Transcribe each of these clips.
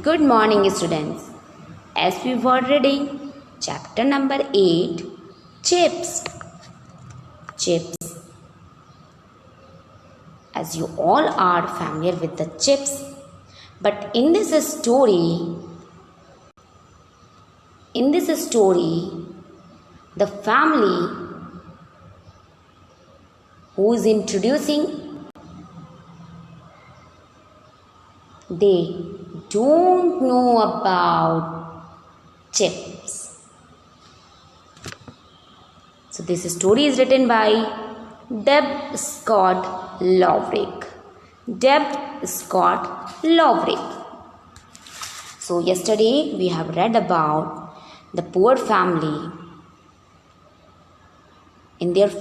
Good morning, students. As we were reading chapter number 8, chips. Chips. As you all are familiar with the chips, but in this story, the family who is introducing, they don't know about chips. So this story is written by Deb Scott Lovrick. Deb Scott Lovrick. So yesterday we have read about the poor family. In their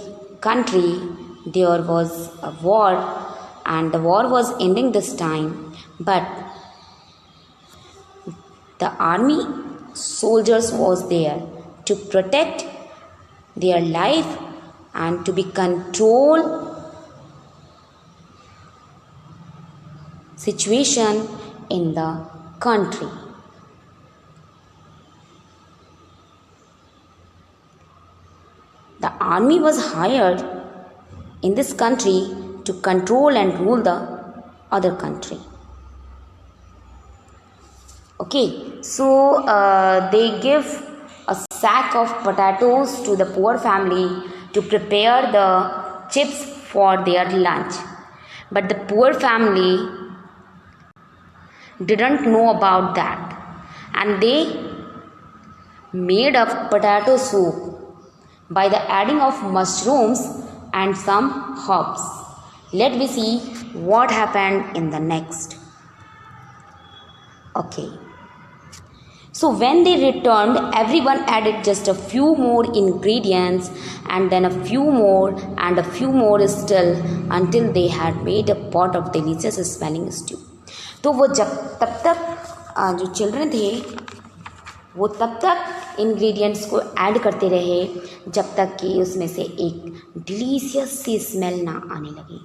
country there was a war and the war was ending this time, but the army soldiers was there to protect their life and to be control situation in the country. The army was hired in this country to control and rule the other country. Okay, so they give a sack of potatoes to the poor family to prepare the chips for their lunch. But the poor family didn't know about that, and they made a potato soup by the adding of mushrooms and some herbs. Let me see what happened in the next. Okay. So when they returned, everyone added just a few more ingredients and then a few more and a few more still until they had made a pot of delicious smelling stew. तो वो तब तक जो children थे वो तब तक ingredients को ऐड करते रहे जब तक कि उसमें से एक डिलीशियस सी स्मेल ना आने लगी.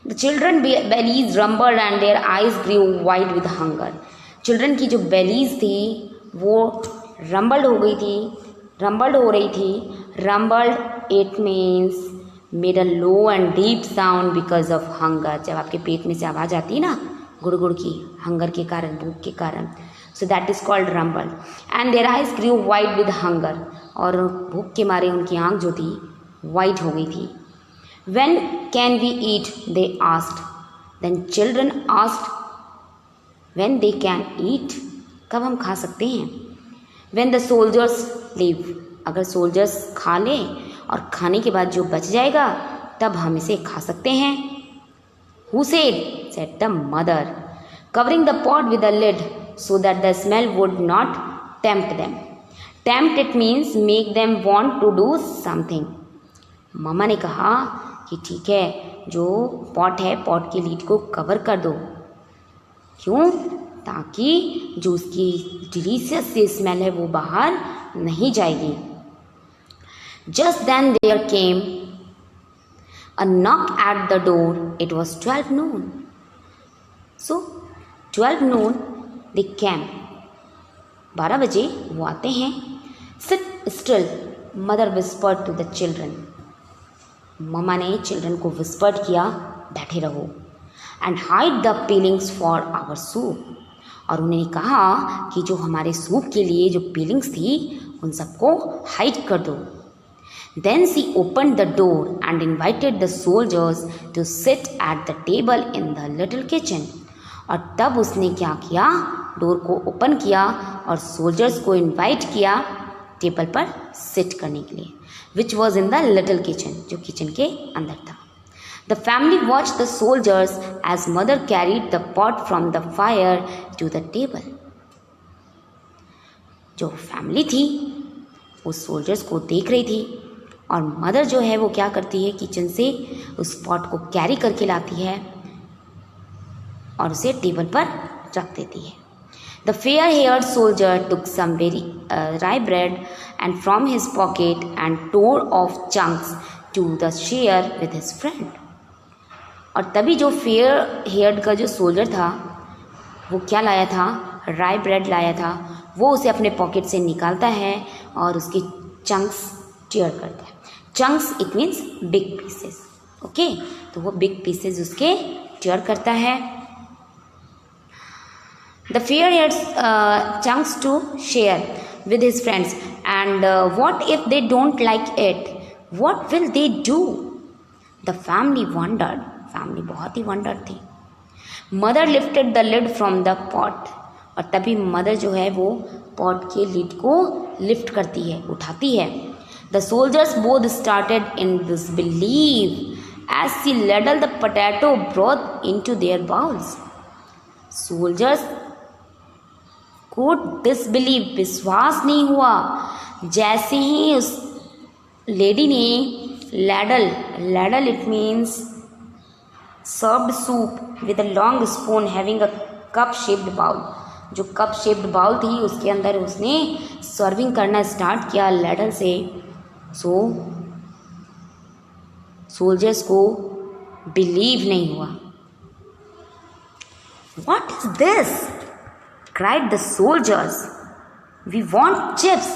The children bellies rumbled and their eyes grew wide with hunger. Children की जो बेलीज थी वो रंबल्ड हो रही थी. Rumbled it means made a low and deep sound because of hunger. जब आपके पेट में से आवाज़ आती है ना गुड़ की, हंगर के कारण, भूख के कारण, so that is called rumble. And their eyes grew white with hunger, और भूख के मारे उनकी आँख जो थी वाइट हो गई थी. When can we eat? They asked. Then children asked, when they can eat? कब हम खा सकते हैं? When the soldiers leave. अगर soldiers खा लें और खाने के बाद जो बच जाएगा तब हम इसे खा सकते हैं. Who said? Said the mother, covering the pot with a lid so that the smell would not tempt them. Tempt it means make them want to do something. मम्मा ने कहा कि ठीक है, जो पॉट है पॉट की लीड को cover कर दो. क्यों? ताकि जो उसकी डिलीशियस सी स्मेल है वो बाहर नहीं जाएगी. Just then there came a knock at the door. It was 12 noon. So 12 noon they came. 12 बजे वो आते हैं. Sit still, mother whispered to the children. मम्मा ने चिल्ड्रन को विस्पर्ड किया, बैठे रहो. And hide the peelings for our soup. और उन्होंने कहा कि जो हमारे सूप के लिए जो पीलिंग्स थी उन सबको हाइड कर दो. Then she open the door and invited the soldiers to sit at the table in the little kitchen. और तब उसने क्या किया, डोर को ओपन किया और सोल्जर्स को इन्वाइट किया टेबल पर सिट करने के लिए, which was in the little kitchen, जो किचन के अंदर था. The family watched the soldiers as mother carried the pot from the fire to the table. जो फैमिली थी वो सोल्जर्स को देख रही थी और मदर जो है वो क्या करती है, किचन से उस पॉट को कैरी करके लाती है और उसे टेबल पर रख देती है. The fair-haired soldier took some very rye bread and from his pocket and tore off chunks to the share with his friend. और तभी जो फेयर हेयर्ड का जो सोल्जर था वो क्या लाया था, राई ब्रेड लाया था। वो उसे अपने पॉकेट से निकालता है और उसके चंक्स टीयर करता है। Chunks it means big pieces, okay. तो वो बिग पीसेस उसके टीयर करता है। The fair hairs chunks to share with his friends and what if they don't like it, what will they do? The family wondered, family बहुत ही wondered थी। mother lifted the lid from the pot, और तभी mother जो है वो pot के lid को lift करती है, उठाती है। the soldiers both started in disbelief as she ladled the potato broth into their bowls. soldiers को डिसबिलीव, विश्वास नहीं हुआ। जैसे ही उस लेडी ने ladle it means served soup with a long spoon having a cup shaped bowl, जो cup shaped bowl थी उसके अंदर उसने सर्विंग करना स्टार्ट किया लैडल से। सो सोल्जर्स को बिलीव नहीं हुआ। What is this, cried the soldiers, we want chips।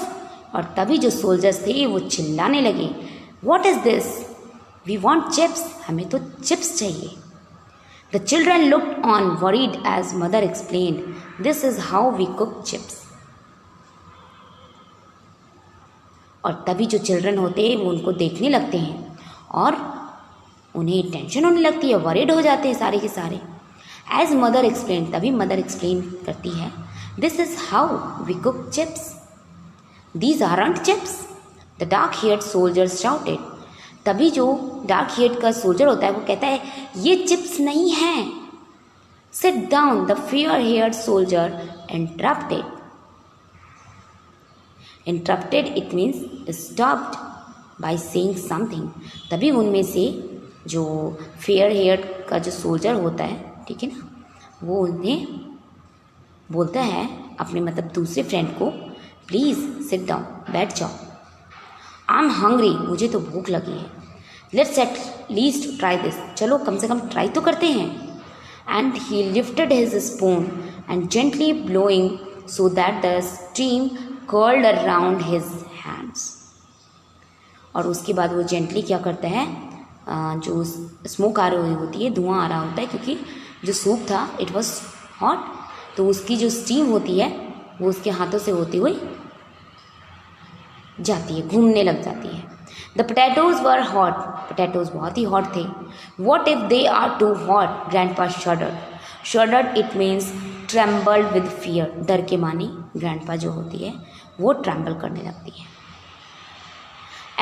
और तभी जो सोल्जर्स थे वो चिल्लाने लगे, what is this, we want chips, हमें तो चिप्स चाहिए। the children looked on worried as mother explained, this is how we cook chips। और तभी जो चिल्ड्रन होते हैं वो उनको देखने लगते हैं और उन्हें टेंशन होने लगती है, वरीड हो जाते हैं सारे के सारे। एज मदर एक्सप्लेन, तभी मदर एक्सप्लेन करती है, this is how we cook chips, these aren't chips, the dark haired soldier shouted. तभी जो डार्क हेयर्ड का सोल्जर होता है वो कहता है, ये चिप्स नहीं है। Sit down, the fair heard soldier interrupted. Interrupted it means stopped by saying something. तभी उनमें से जो फेयर हेयर्ड का जो सोल्जर होता है, ठीक है ना, वो उन्हें बोलता है अपने मतलब दूसरे फ्रेंड को, प्लीज़ सिट डाउन, बैठ जाओ, आई एम हंग्री, मुझे तो भूख लगी है, let's at least try this, चलो कम से कम ट्राई तो करते हैं। And he lifted his spoon and gently blowing so that the steam curled around his hands. और उसके बाद वो जेंटली क्या करता है, जो स्मोक आ रही होती है, धुआं आ रहा होता है, क्योंकि जो सूप था इट वॉज हॉट, तो उसकी जो स्टीम होती है वो उसके हाथों से होती हुई जाती है, घूमने लग जाती है। The potatoes were hot, potatoes बहुत ही हॉट थे। What if they are too hot, grandpa shuddered, shuddered it means trembled with fear, डर के मानी ग्रैंडपा जो होती है वो ट्रेम्बल करने लगती है।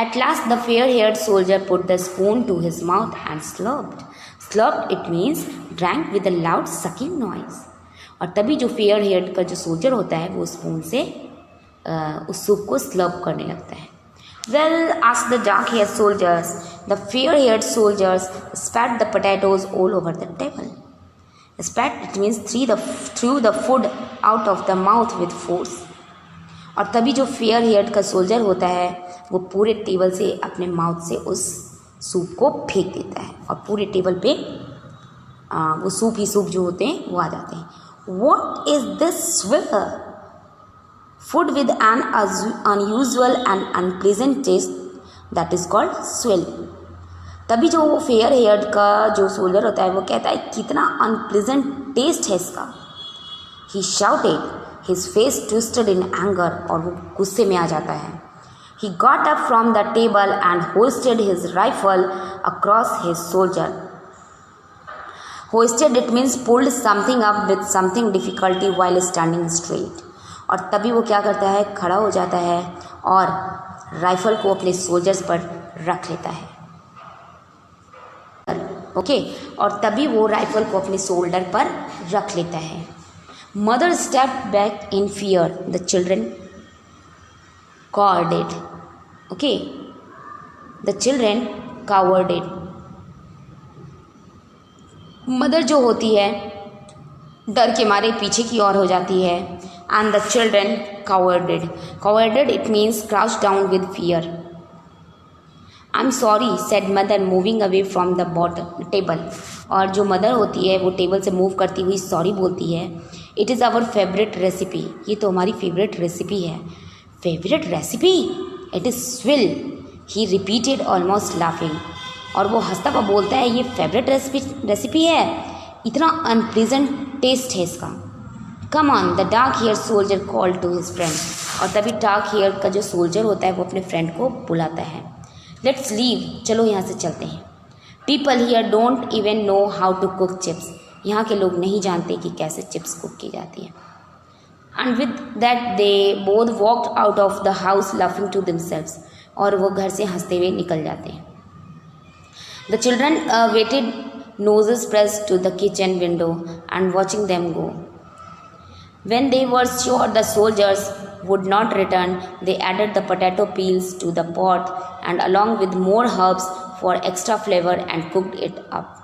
At last the fair-haired soldier put the spoon to his mouth and slurped. Slurped it means drank with a loud sucking noise. और तभी जो fair-haired का जो soldier होता है वो स्पून से उस सूप को slurp करने लगता है। Well, asked the dark-haired soldiers. The fair-haired soldiers spat the potatoes all over the table. Spat it means threw the food out of the mouth with force. और तभी जो फेयर हेयर्ड का soldier होता है वो पूरे टेबल से अपने माउथ से उस सूप को फेंक देता है और पूरे टेबल पे वो सूप ही सूप जो होते हैं वो आ जाते हैं। What is this swill? Food with an unusual and unpleasant taste that is called swill. तभी जो वो फेयर हेयर्ड का जो सोल्जर होता है वो कहता है कितना अनप्लीजेंट टेस्ट है इसका। He shouted. His face twisted in anger, और वो गुस्से में आ जाता है। He got up from the table and hoisted his rifle across his shoulder. Hoisted it means pulled something up with something difficulty while standing straight. और तभी वो क्या करता है, खड़ा हो जाता है और राइफल को अपने सोल्जर्स पर रख लेता है। ओके, और तभी वो राइफल को अपने शोल्डर पर रख लेता है। Mother stepped back in fear. The children cowered. Okay. The children cowered. Mother जो होती है डर के मारे पीछे की ओर हो जाती है। And the children cowered. Cowered it means crouched down with fear. I am sorry said mother moving away from the table. और जो मदर होती है वो टेबल से मूव करती हुई सॉरी बोलती है। It is our favourite recipe, ये तो हमारी फेवरेट रेसिपी है। Favourite recipe? It is swill, he repeated almost laughing. और वो हंसता हुआ बोलता है ये फेवरेट रेसिपी है, इतना अनप्लीजेंट टेस्ट है इसका। Come on the dark hair soldier call to his friend. और तभी डार्क हेयर का जो सोल्जर होता है वो अपने फ्रेंड को बुलाता है। लेट्स लीव, चलो यहाँ से चलते हैं। People here don't even know how to cook chips. यहाँ के लोग नहीं जानते कि कैसे चिप्स कुक की जाती है। And with that they both walked out of the house laughing to themselves. और वो घर से हंसते हुए निकल जाते हैं। The children waited, noses pressed to the kitchen window and watching them go. When they were sure the soldiers would not return, they added the potato peels to the pot and along with more herbs for extra flavor and cooked it up.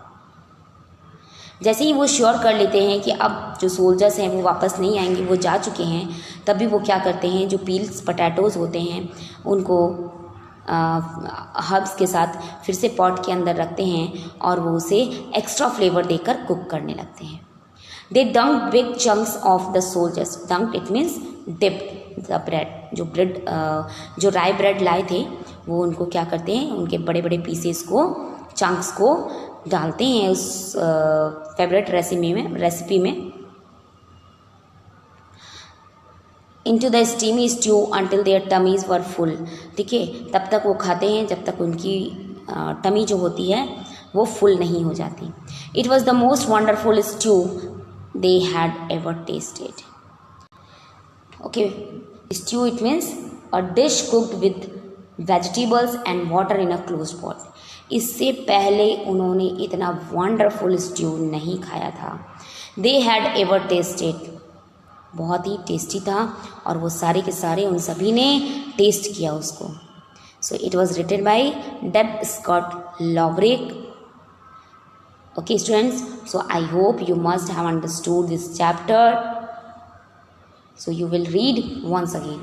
जैसे ही वो sure कर लेते हैं कि अब जो soldiers हैं वो वापस नहीं आएंगे, वो जा चुके हैं, तभी वो क्या करते हैं, जो पील्स पोटैटोज़ होते हैं उनको हर्ब्स के साथ फिर से पॉट के अंदर रखते हैं और वो उसे एक्स्ट्रा फ्लेवर देकर कुक करने लगते हैं। They dunk big chunks of the soldiers. Dunk it means dipped the bread. जो राई ब्रेड लाए थे वो उनको क्या करते हैं, उनके बड़े बड़े पीसेस को, चंक्स को डालते हैं उस फेवरेट रेसिपी में into the steamy stew until their tummies were full। ठीक है, तब तक वो खाते हैं जब तक उनकी टमी जो होती है वो फुल नहीं हो जाती। It was the most wonderful stew they had ever tasted। Okay, stew it means a dish cooked with vegetables and water in a closed pot। इससे पहले उन्होंने इतना वंडरफुल स्ट्यू नहीं खाया था। They had ever tasted, बहुत ही tasty था और वो सारे के सारे उन सभी ने टेस्ट किया उसको। So it was written by Deb Scott Loverek. Okay students, so I hope you must have understood this chapter. So you will read once again.